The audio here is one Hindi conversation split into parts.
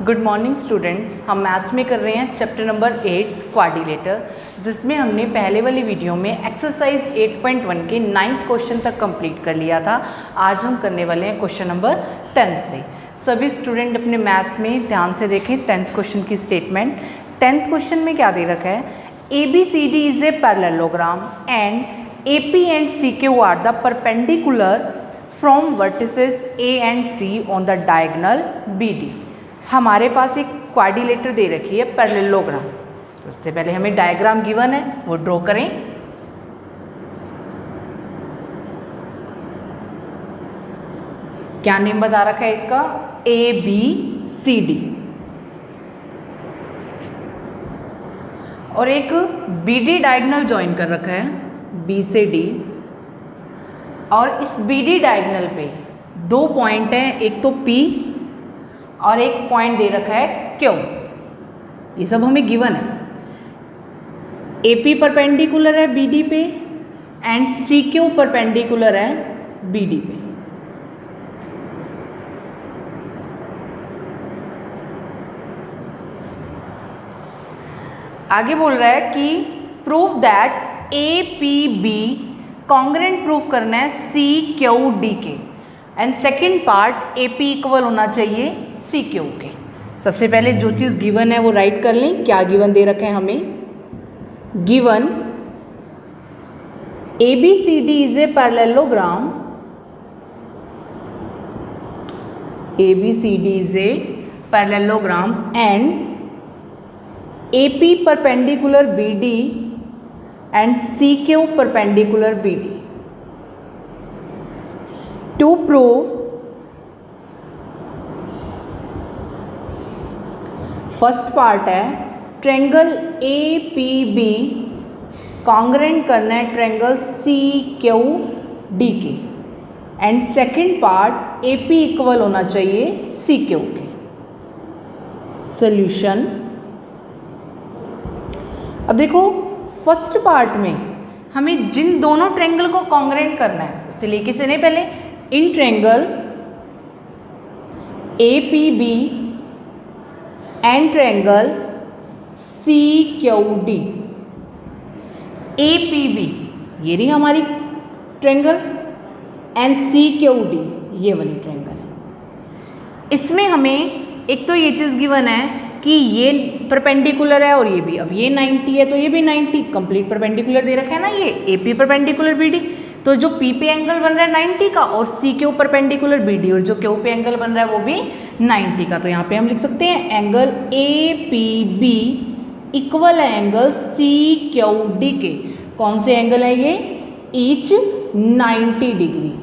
Good morning students. हम मैथ्स में कर रहे हैं चैप्टर नंबर 8 क्वाड्रिलेटर, जिसमें हमने पहले वाली वीडियो में एक्सरसाइज 8.1 के 9th क्वेश्चन तक कंप्लीट कर लिया था। आज हम करने वाले हैं क्वेश्चन नंबर 10 से। सभी स्टूडेंट अपने मैथ्स में ध्यान से देखें 10th क्वेश्चन की स्टेटमेंट। 10th क्वेश्चन में क्या दे रखा है, ABCD is a parallelogram and AP and CQ are the perpendicular from vertices A and C on the diagonal BD। हमारे पास एक क्वाड्रिलेटर दे रखी है पैरेललोग्राम। सबसे पहले हमें डायग्राम गिवन है वो ड्रॉ करें। क्या नेम बता रखा है इसका, ABCD, और एक BD डायगोनल ज्वाइन कर रखा है B से D, और इस BD डायगोनल पे दो पॉइंट हैं, एक तो P और एक पॉइंट दे रखा है Q। ये सब हमें गिवन है। AP परपेंडिकुलर है BD पे एंड CQ परपेंडिकुलर है BD पे। आगे बोल रहा है कि proof that APB congruent proof करना है CQD के, and second part AP equal होना चाहिए CQ के। सबसे पहले जो चीज़ गिवन है वो राइट कर लें। क्या गिवन दे रखे हैं हमें, given ABCD is a parallelogram, ABCD is a parallelogram and AP perpendicular BD and CQ perpendicular BD। To prove first part है ट्रायंगल APB कॉन्ग्रेंट करना है ट्रायंगल CQD के, and second part AP equal होना चाहिए CQ के। सॉल्यूशन, अब देखो फर्स्ट पार्ट में हमें जिन दोनों ट्रायंगल को कॉन्ग्रेंट करना है उससे लेके चले पहले in triangle APB and triangle CQD। APB ये रही हमारी ट्रायंगल एंड CQD ये वाली ट्रायंगल है। इसमें हमें एक तो ये चीज़ गिवन है कि ये परपेंडिकुलर है और ये भी, अब ये 90 है तो ये भी 90 कंप्लीट परपेंडिकुलर दे रखा है ना, ये AP परपेंडिकुलर BD। तो जो P पे एंगल बन रहा है 90 का और CQ परपेंडिकुलर BD, और जो Q पे एंगल बन रहा है वो भी 90 का। तो यहाँ पे हम लिख सकते हैं एंगल APB इक्वल है एंगल CQD के। कौन से एंगल है ये, ईच 90 डिग्री।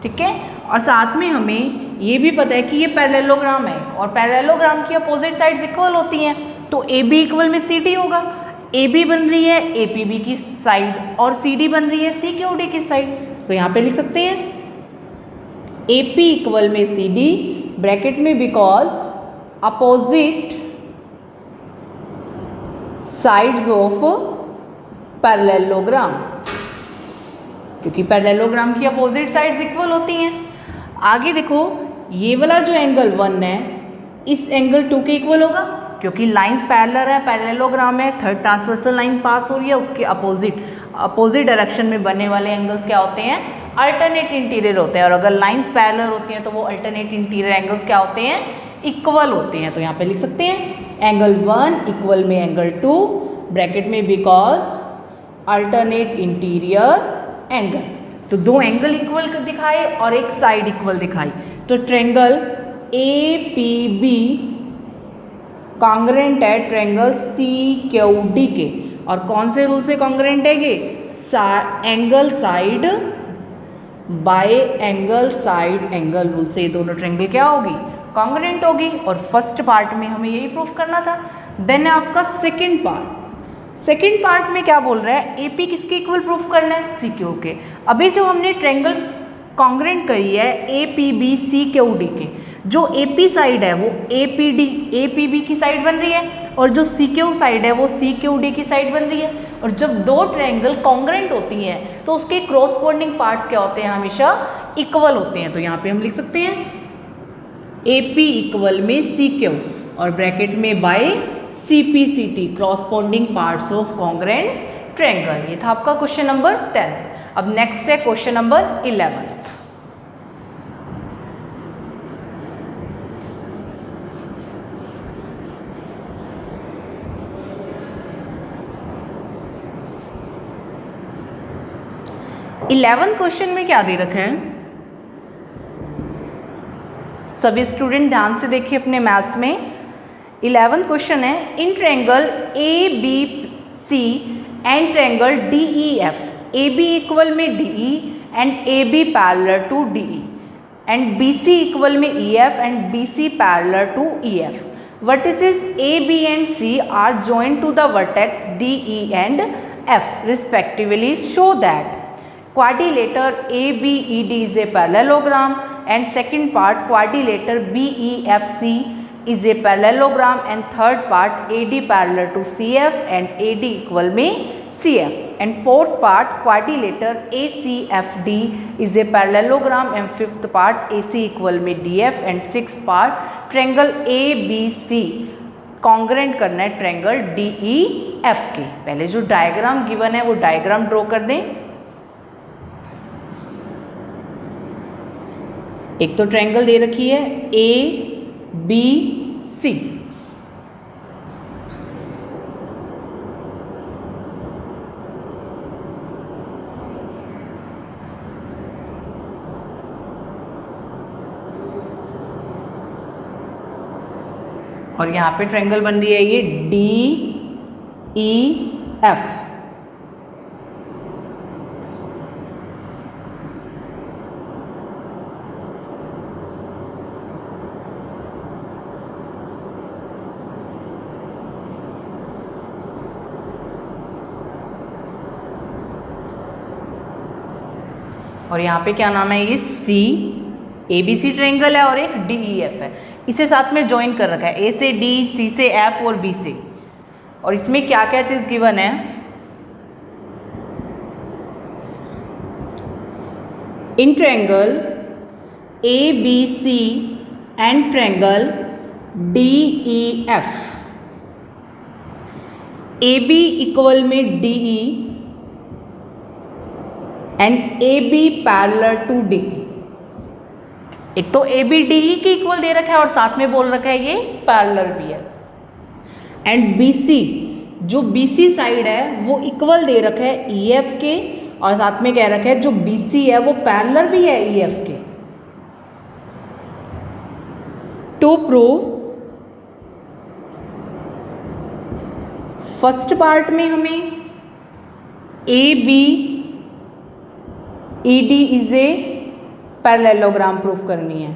ठीक है, और साथ में हमें ये भी पता है कि ये पैरेललोग्राम है और पैरेललोग्राम की अपोजिट साइड्स इक्वल होती हैं, तो AB इक्वल में CD होगा। AB बन रही है APB की साइड और CD बन रही है CQD की साइड, तो यहाँ पे लिख सकते हैं AP इक्वल में CD ब्रैकेट में because opposite sides of parallelogram, क्योंकि पैरेललोग्राम की अपोजिट साइड्स इक्वल होती हैं। आगे देखो ये वाला जो एंगल 1 है इस एंगल 2 के इक्वल होगा, क्योंकि लाइंस पैरेलल है, पैरेललोग्राम है, थर्ड ट्रांसवर्सल लाइन पास हो रही है, उसके अपोजिट डायरेक्शन में बनने वाले एंगल्स क्या होते हैं, अल्टरनेट इंटीरियर होते हैं। और अगर लाइंस पैरेलल होती हैं तो वो अल्टरनेट इंटीरियर एंगल्स क्या होते हैं, इक्वल होते हैं। तो यहाँ पे लिख सकते हैं एंगल 1 इक्वल में एंगल 2 ब्रैकेट में बिकॉज अल्टरनेट इंटीरियर एंगल। तो दो एंगल इक्वल दिखाए और एक साइड इक्वल दिखाई, तो ट्रायंगल APB कॉन्ग्रेंट है ट्रायंगल CQD के। और कौन से रूल से कॉन्ग्रेंट है ये, angle side by angle side angle rule से ये दोनों ट्रायंगल क्या होगी, कॉन्ग्रेंट होगी। और फर्स्ट पार्ट में हमें यही प्रूफ करना था। देन आपका सेकेंड पार्ट में क्या बोल रहा है, AP किसके इक्वल प्रूफ करना है, CQ के। अभी जो हमने ट्रायंगल कॉन्ग्रेंट करी है APB CQD के, जो AP साइड है वो APB की साइड बन रही है और जो CQ साइड है वो CQD की साइड बन रही है। और जब दो ट्रायंगल कॉन्ग्रेंट होती हैं तो उसके क्रॉसपोर्डिंग पार्ट्स क्या होते हैं, हमेशा इक्वल होते हैं। तो यहाँ पे हम लिख सकते हैं AP इक्वल में CQ और ब्रैकेट में by CPCT corresponding parts of congruent triangle. ये था आपका क्वेश्चन नंबर 10। अब नेक्स्ट है क्वेश्चन नंबर 11। 11 क्वेश्चन में क्या दे रखा है, सभी स्टूडेंट ध्यान से देखिए अपने मैथ्स में। 11 क्वेश्चन है, in triangle ABC and triangle DEF, AB equal में DE and AB parallel to DE and BC equal में EF and BC parallel to EF। Vertices AB and C are joined to the vertex DE and F respectively. Show that quadrilateral ABED is a parallelogram and second part quadrilateral BEFC is a parallelogram and third part AD parallel to CF and AD equal में CF and fourth part quadrilateral ACFD is a parallelogram and fifth part AC equal में DF and sixth part triangle ABC congruent करना है ट्रायंगल DEF के। पहले जो डायग्राम गिवन है वो डायग्राम ड्रॉ कर दें। एक तो ट्रायंगल दे रखी है ABC, और यहाँ पे ट्रायंगल बन रही है ये DEF। और यहाँ पे क्या नाम है, ये ABC ट्रायंगल है और एक DEF है, इसे साथ में ज्वाइन कर रखा है, A से D, C से F और B से। और इसमें क्या क्या चीज़ गिवन है, in triangle ABC and triangle DEF, AB equal में DE and AB parallel to DE। एक तो AB DE के इक्वल दे रखा है और साथ में बोल रखा है ये पैरेलल भी है। एंड BC, जो BC साइड है वो इक्वल दे रखा है EF के और साथ में कह रखा है जो BC है वो पैरेलल भी है EF के। टू प्रूव, फर्स्ट पार्ट में हमें ABED is a parallelogram proof करनी है।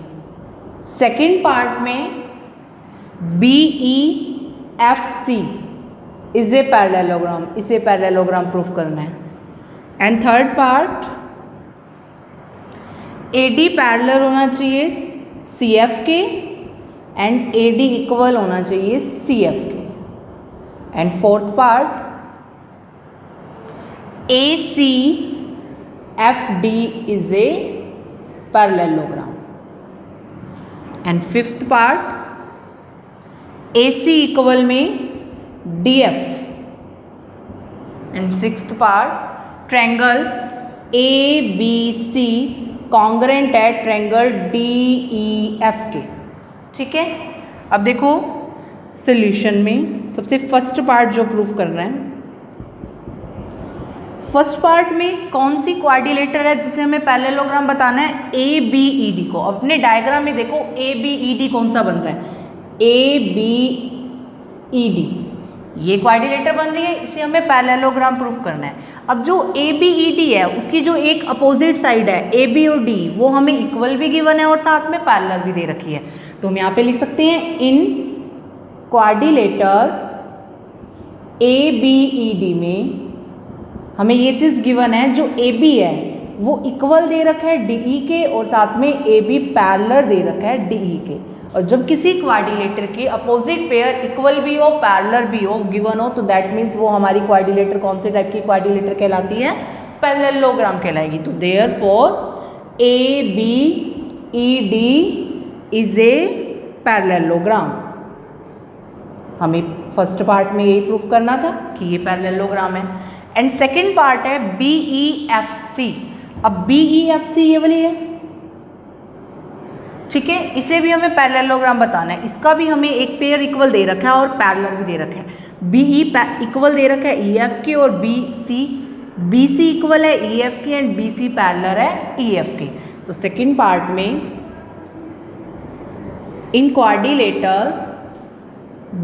सेकेंड पार्ट में BEFC इज ए पैरेललोग्राम, इसे पैरेललोग्राम प्रूफ करना है। And third part AD parallel होना चाहिए CF के एंड AD इक्वल होना चाहिए CF के। And fourth part ACFD is a parallelogram and fifth part AC equal में DF and sixth part triangle ABC congruent है triangle DEF के। ठीक है, अब देखो सॉल्यूशन में सबसे फर्स्ट पार्ट जो प्रूफ करना है, फर्स्ट पार्ट में कौन सी क्वाड्रिलेटर है जिसे हमें पैरेललोग्राम बताना है, ABED को। अपने डायग्राम में देखो ABED कौन सा बन रहा है, ABED ये क्वाड्रिलेटर बन रही है, इसे हमें पैरेललोग्राम प्रूफ करना है। अब जो ABED है उसकी जो एक अपोजिट साइड है AB और D वो हमें इक्वल भी गिवन है और साथ में पैरेलल भी दे रखी है। तो हम यहाँ पे लिख सकते हैं इन क्वाड्रिलेटर ABED में हमें ये चीज़ गिवन है, जो AB है वो इक्वल दे रखा है DE के और साथ में AB पैरेलल दे रखा है DE के। और जब किसी क्वाड्रिलेटर की अपोजिट पेयर इक्वल भी हो पैरेलल भी हो गिवन हो तो दैट मीन्स वो हमारी क्वाड्रिलेटर कौन से टाइप की क्वाड्रिलेटर कहलाती है, पैरेललोग्राम कहलाएगी। तो therefore ABED is a parallelogram. हमें फर्स्ट पार्ट में यही प्रूफ करना था कि ये पैरेललोग्राम है। एंड सेकंड पार्ट है BEFC। अब BEFC ये वाली है, ठीक है, इसे भी हमें पैरेललोग्राम बताना है। इसका भी हमें एक पेयर इक्वल दे रखा है और पैरेलल भी दे रखा है। BE इक्वल दे रखा है EF के और BC इक्वल है EF के एंड BC पैरेलल है EF के। तो सेकंड पार्ट में इन क्वाड्रिलेटर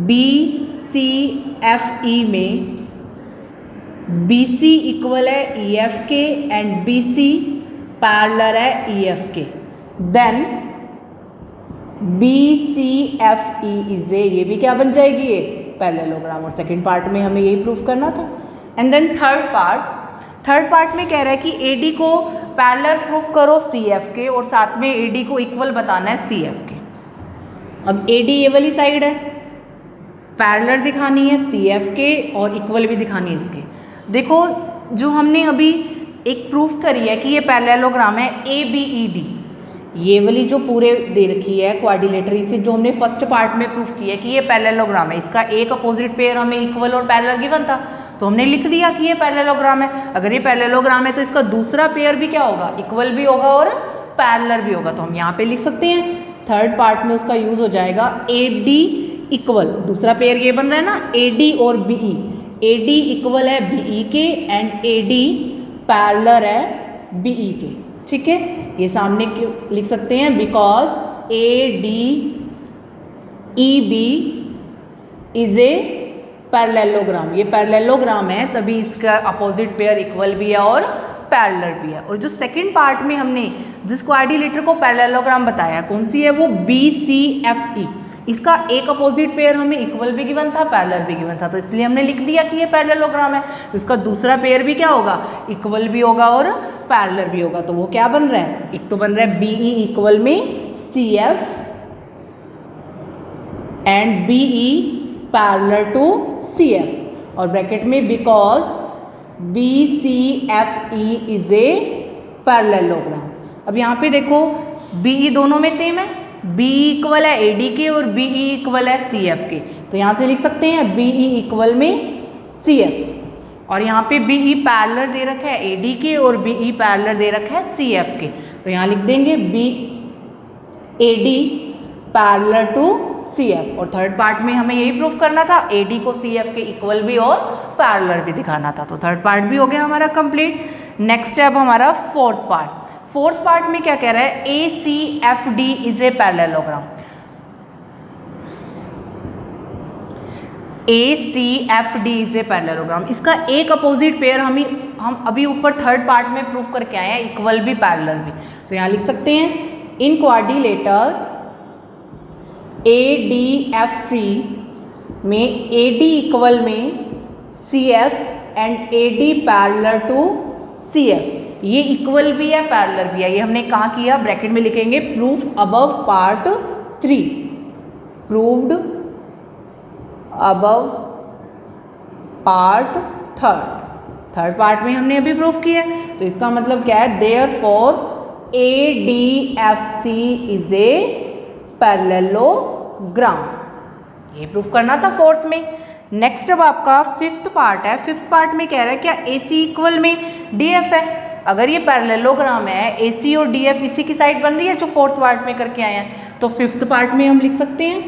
BCFE में BC इक्वल है EF के एंड BC पैरेलल है EF के। देन BCFE इज ए, ये भी क्या बन जाएगी, ये पैरेललोग्राम। और सेकंड पार्ट में हमें यही प्रूफ करना था। एंड देन थर्ड पार्ट में कह रहा है कि AD को पैरेलल प्रूफ करो CF के और साथ में AD को इक्वल बताना है CF के। अब AD ये वाली साइड है, पैरेलल दिखानी है CF के और इक्वल भी दिखानी है इसके। देखो जो हमने अभी एक प्रूफ करी है कि ये पैरेललोग्राम है ABED, ये वाली जो पूरे दे रखी है क्वाड्रिलेटरी से, जो हमने फर्स्ट पार्ट में प्रूफ किया है कि ये पैरेललोग्राम है, इसका एक अपोजिट पेयर हमें इक्वल और पैरेलल गिवन था, तो हमने लिख दिया कि ये पैरेललोग्राम है। अगर ये पैरेललोग्राम है तो इसका दूसरा पेयर भी क्या होगा, इक्वल भी होगा और पैरेलल भी होगा। तो हम यहाँ पे लिख सकते हैं थर्ड पार्ट में उसका यूज हो जाएगा AD इक्वल, दूसरा पेयर ये बन रहा है ना AD और BE, AD इक्वल है BE के एंड AD पैरेलल है BE के, ठीक है। ये सामने क्यों लिख सकते हैं, because ADEB is a parallelogram, ये पैरेललोग्राम है तभी इसका अपोजिट पेयर इक्वल भी है और पैरेलल भी है। और जो सेकंड पार्ट में हमने जिस क्वाड्रिलेटर को पैरेललोग्राम बताया कौन सी है, वो BCFE, इसका एक अपोजिट पेयर हमें इक्वल भी गिवन था, पैरेलल भी गिवन था, तो इसलिए हमने लिख दिया कि ये पैरेललोग्राम है। इसका दूसरा पेयर भी क्या होगा, इक्वल भी होगा और पैरेलल भी होगा। तो वो क्या बन रहा है, एक तो बन रहा है BE इक्वल में CF and BE parallel to CF और ब्रैकेट में because BCFE is a parallelogram. अब यहाँ पे देखो BE दोनों में सेम है, BE इक्वल है AD के और BE इक्वल है CF के, तो यहाँ से लिख सकते हैं BE इक्वल में CF और यहाँ पे BE पैरेलल दे रखा है AD के और BE पैरेलल दे रखा है CF के, तो यहाँ लिख देंगे AD पैरेलल टू CF। और थर्ड पार्ट में हमें यही प्रूफ करना था, AD को CF के इक्वल भी और पैरेलल भी दिखाना था। तो थर्ड पार्ट भी हो गया हमारा कंप्लीट। नेक्स्ट है अब हमारा फोर्थ पार्ट। फोर्थ पार्ट में क्या कह रहा है, ACFD is a parallelogram. ACFD is a parallelogram, इसका एक अपोजिट पेयर हम अभी ऊपर थर्ड पार्ट में प्रूफ करके आए हैं, इक्वल भी पैरेलल भी। तो यहाँ लिख सकते हैं इन क्वाड्रिलेटर ADFC में AD इक्वल में CF and AD parallel to CF, ये इक्वल भी है पैरेलल भी है। ये हमने कहाँ किया, ब्रैकेट में लिखेंगे proof above part 3, proved above part third part में हमने अभी प्रूफ किया है। तो इसका मतलब क्या है, therefore ADFC is a parallelogram, ये प्रूफ करना था फोर्थ में। नेक्स्ट अब आपका फिफ्थ पार्ट है। फिफ्थ पार्ट में कह रहा है क्या AC इक्वल में DF है। अगर ये पैरेललोग्राम है, AC और DF इसी की साइड बन रही है जो फोर्थ पार्ट में करके आए हैं, तो फिफ्थ पार्ट में हम लिख सकते हैं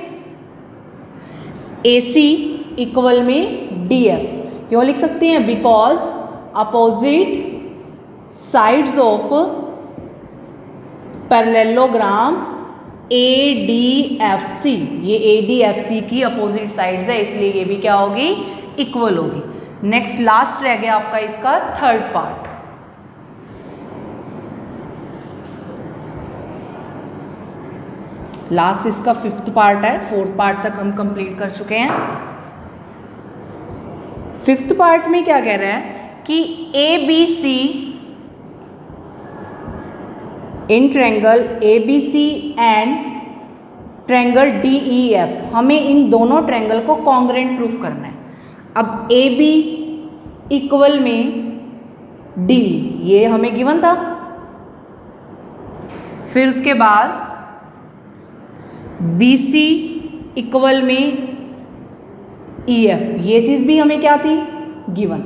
AC इक्वल में DF। क्यों लिख सकते हैं, because opposite sides of parallelogram ADFC, ये ADFC की अपोजिट साइड्स है, इसलिए ये भी क्या होगी, इक्वल होगी। नेक्स्ट लास्ट रह गया आपका इसका थर्ड पार्ट। लास्ट इसका फिफ्थ पार्ट है, फोर्थ पार्ट तक हम कंप्लीट कर चुके हैं। फिफ्थ पार्ट में क्या कह रहा है कि ABC in triangle ABC and triangle DEF, हमें इन दोनों ट्रायंगल को कॉन्ग्रुएंट प्रूफ करना है। अब AB इक्वल में D, ये हमें गिवन था। फिर उसके बाद BC इक्वल में EF, ये चीज़ भी हमें क्या थी, गिवन।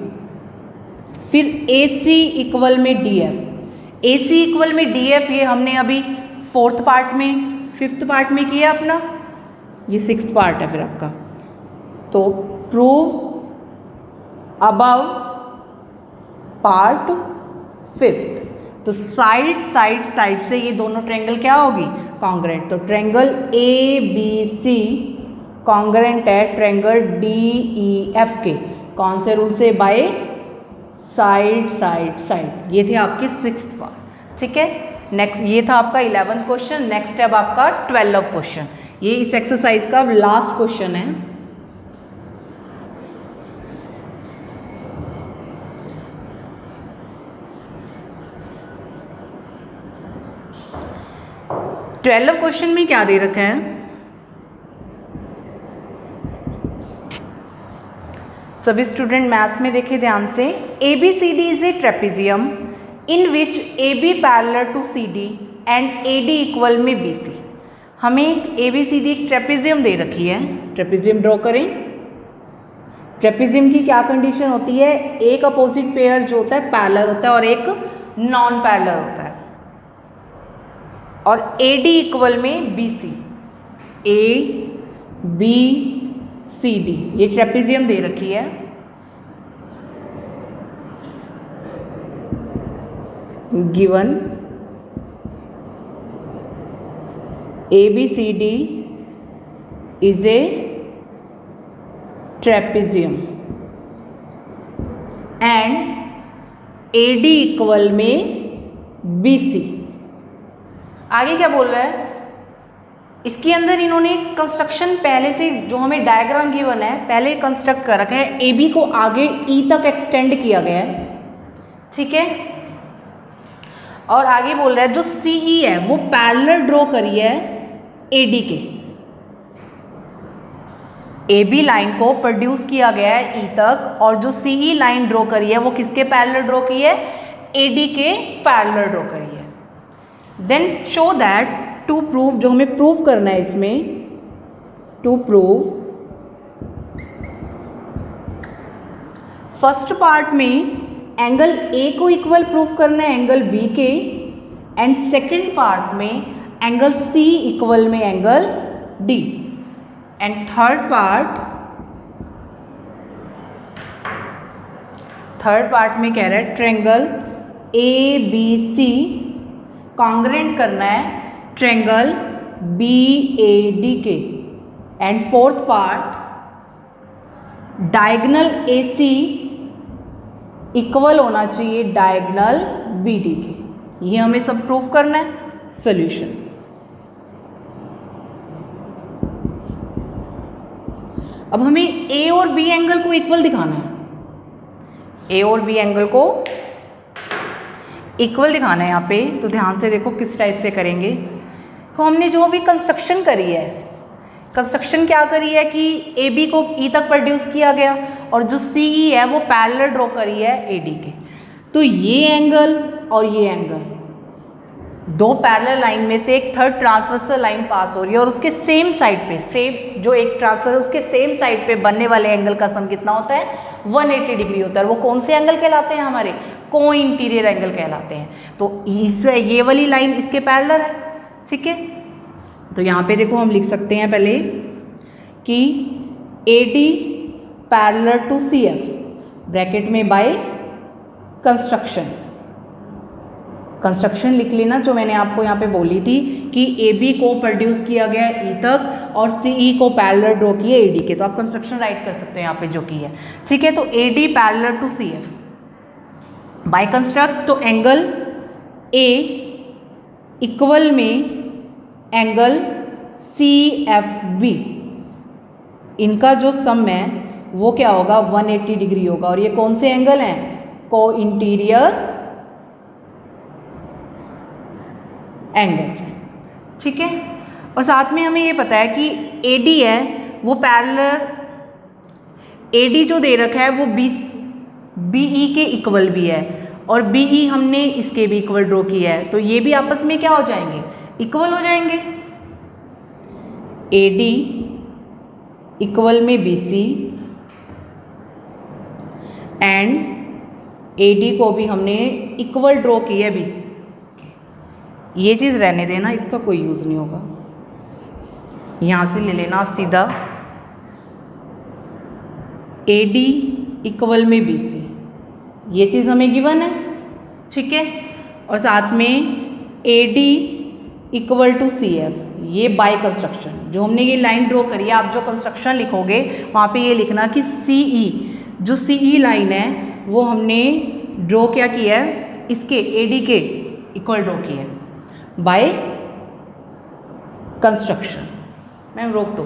फिर AC इक्वल में DF, AC इक्वल में DF ये हमने अभी 4th पार्ट में 5th पार्ट में किया अपना, ये 6th पार्ट है फिर आपका। तो प्रूव अबव पार्ट 5th। तो साइड से ये दोनों ट्रायंगल क्या होगी, कॉन्ग्रेंट। तो ट्रायंगल ABC कॉन्ग्रेंट है ट्रायंगल DEF के, कौन से रूल से, बाय साइड। ये थे आपके 6th पार्ट, ठीक है। नेक्स्ट ये था आपका 11th क्वेश्चन। नेक्स्ट है अब आपका 12th क्वेश्चन, ये इस एक्सरसाइज का लास्ट क्वेश्चन है। ट्वेल्व क्वेश्चन में क्या दे रखा है, सभी स्टूडेंट मैथ्स में देखे ध्यान से। ABCD is a trapezium in which AB parallel to CD and AD equal में BC। हमें एक ABCD एक ट्रेपेजियम दे रखी है, ट्रेपेजियम ड्रॉ करें। ट्रेपेजियम की क्या कंडीशन होती है, एक अपोजिट पेयर जो होता है पैरेलल होता है और एक नॉन पैरेलल होता है, और AD इक्वल में BC, ABCD ये ट्रेपेजियम दे रखी है। Given ABCD is a trapezium and AD equal में BC। आगे क्या बोल रहा है, इसके अंदर इन्होंने कंस्ट्रक्शन पहले से जो हमें डायग्राम गिवन है पहले कंस्ट्रक्ट कर रखा है। AB को आगे E तक एक्सटेंड किया गया है, ठीक है। और आगे बोल रहा है जो CE है वो पैरेलल ड्रॉ करी है AD के, AB लाइन को प्रोड्यूस किया गया है E तक, और जो CE लाइन ड्रॉ करी है वो किसके पैरेलल ड्रॉ की है, AD के पैरेलल ड्रॉ करी है। Then show that, to prove, जो हमें प्रूव करना है इसमें, टू प्रूव फर्स्ट पार्ट में एंगल A को इक्वल प्रूव करना है एंगल B के, एंड सेकेंड पार्ट में एंगल C इक्वल में angle D, and third part में कह रहा है ट्रायंगल ABC कॉन्ग्रेंट करना है ट्रायंगल BAD के, and fourth part diagonal AC equal होना चाहिए डायगोनल BD के। ये हमें सब प्रूफ करना है। सॉल्यूशन, अब हमें A और B एंगल को इक्वल दिखाना है, A और B एंगल को इक्वल दिखाना है यहाँ पे। तो ध्यान से देखो किस टाइप से करेंगे। तो हमने जो भी कंस्ट्रक्शन करी है, कंस्ट्रक्शन क्या करी है कि AB को E तक प्रोड्यूस किया गया और जो CE है वो पैरेलल ड्रॉ करी है AD के। तो ये एंगल और ये एंगल, दो पैरेलल लाइन में से एक थर्ड ट्रांसवर्सल लाइन पास हो रही है और उसके सेम साइड पे, सेम जो एक ट्रांसवर्सल उसके सेम साइड पे बनने वाले एंगल का सम कितना होता है, 180 डिग्री होता है। वो कौन से एंगल कहलाते हैं, हमारे को इंटीरियर एंगल कहलाते हैं। तो इस ये वाली लाइन इसके पैरेलल है, ठीक है। तो यहाँ पे देखो हम लिख सकते हैं पहले कि AD parallel to CF bracket में बाय कंस्ट्रक्शन लिख लेना जो मैंने आपको यहाँ पे बोली थी कि AB को प्रोड्यूस किया गया E तक और CE को पैरेलल ड्रॉ किया AD के। तो आप कंस्ट्रक्शन राइट कर सकते हो यहाँ पे जो की है, ठीक है। तो AD parallel to CF by construct, तो एंगल A इक्वल में एंगल CFB, इनका जो सम है वो क्या होगा, 180 डिग्री होगा। और ये कौन से एंगल हैं, को इंटीरियर एंगल्स हैं, ठीक है। और साथ में हमें ये पता है कि AD है वो पैरेलल, AD जो दे रखा है वो BE के इक्वल भी है और BE हमने इसके भी इक्वल ड्रॉ किया है। तो ये भी आपस में क्या हो जाएंगे, इक्वल हो जाएंगे। ए डी इक्वल में B C and A D को भी हमने इक्वल ड्रॉ किया है बी सी। ये चीज़ रहने देना, इसका कोई यूज़ नहीं होगा। यहाँ से ले लेना आप सीधा ए डी इक्वल में बी सी, ये चीज़ हमें गिवन है, ठीक है। और साथ में A D equal to C F, ये बाय कंस्ट्रक्शन जो हमने ये लाइन ड्रॉ करी है, आप जो कंस्ट्रक्शन लिखोगे वहाँ पे ये लिखना कि सी ई, जो सी ई लाइन है वो हमने ड्रॉ क्या किया है, इसके ए डी के इक्वल ड्रॉ किया है बाय कंस्ट्रक्शन। मैम रोक दो।